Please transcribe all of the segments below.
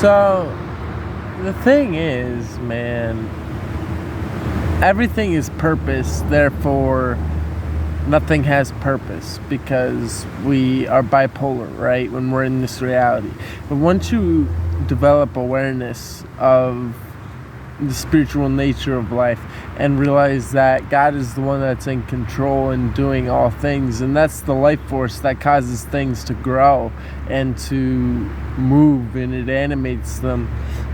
So the thing is, man, everything is purpose, therefore nothing has purpose because we are bipolar, right? When we're in this reality. But once you develop awareness of the spiritual nature of life and realize that God is the one that's in control and doing all things, and that's the life force that causes things to grow and to move, and it animates them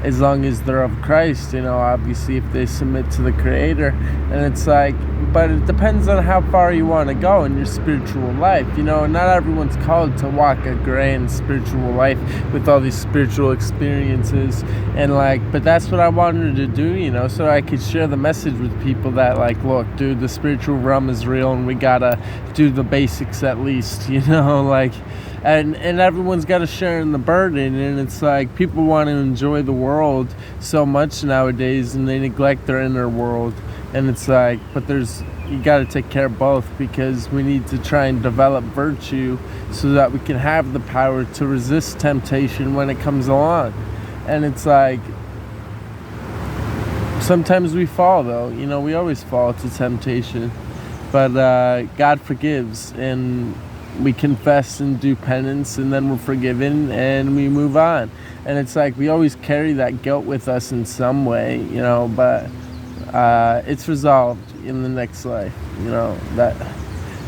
as long as they're of Christ, obviously if they submit to the Creator. And it's like, but it depends on how far you want to go in your spiritual life. Not everyone's called to walk a grand spiritual life with all these spiritual experiences, and but that's what I wanted to do, so I could share the message with people that look, dude, the spiritual realm is real and we gotta do the basics at least, and everyone's got to share in the burden. And it's like people want to enjoy the world so much nowadays and they neglect their inner world. And it's like, but you got to take care of both, because we need to try and develop virtue so that we can have the power to resist temptation when it comes along. And it's like, sometimes we fall though, we always fall to temptation, but God forgives, and we confess and do penance, and then we're forgiven and we move on. And it's like we always carry that guilt with us in some way, but it's resolved in the next life, that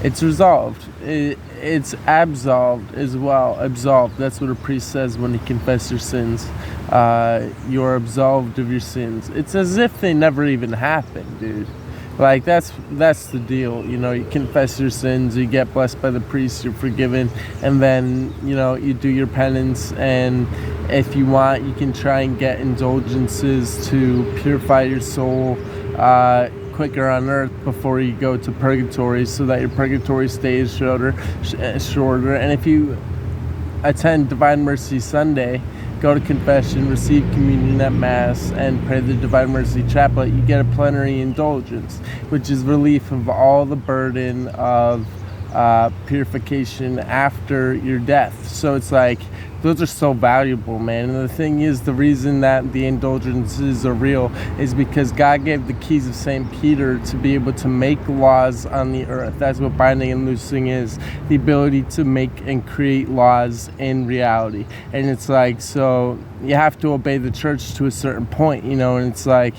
it's resolved. It's absolved as well. Absolved, that's what a priest says when you confess your sins. You're absolved of your sins. It's as if they never even happened, dude. That's the deal. You confess your sins, you get blessed by the priest, you're forgiven, and then you do your penance. And if you want, you can try and get indulgences to purify your soul quicker on earth before you go to purgatory, so that your purgatory stays shorter. And if you attend Divine Mercy Sunday, go to confession, receive communion at Mass, and pray the Divine Mercy Chaplet, you get a plenary indulgence, which is relief of all the burden of purification after your death. So it's like, those are so valuable, man. And the thing is, the reason that the indulgences are real is because God gave the keys of St. Peter to be able to make laws on the earth. That's what binding and loosing is, the ability to make and create laws in reality. And it's like, so you have to obey the church to a certain point, and it's like,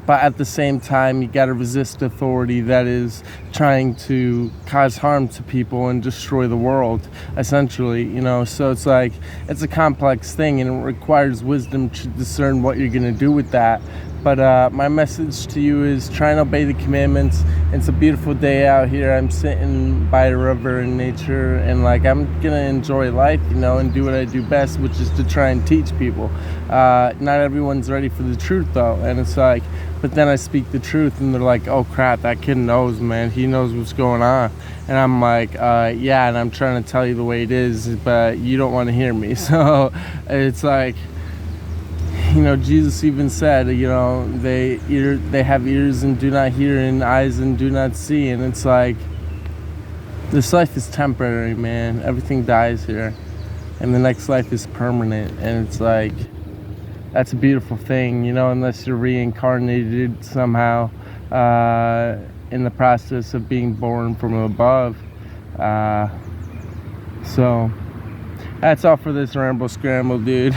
but at the same time, you got to resist authority that is trying to cause harm to people and destroy the world, essentially, So it's like, it's a complex thing, and it requires wisdom to discern what you're going to do with that. But my message to you is try and obey the commandments. It's a beautiful day out here. I'm sitting by a river in nature, and I'm going to enjoy life, and do what I do best, which is to try and teach people. Not everyone's ready for the truth though. And it's like, but then I speak the truth and they're like, oh crap, that kid knows, man. He knows what's going on. And I'm like, yeah, and I'm trying to tell you the way it is, but you don't want to hear me. So it's like, Jesus even said, they have ears and do not hear, and eyes and do not see. And it's like, this life is temporary, man. Everything dies here, and the next life is permanent. And it's like, that's a beautiful thing, unless you're reincarnated somehow in the process of being born from above. So that's all for this Ramble Scramble, dude.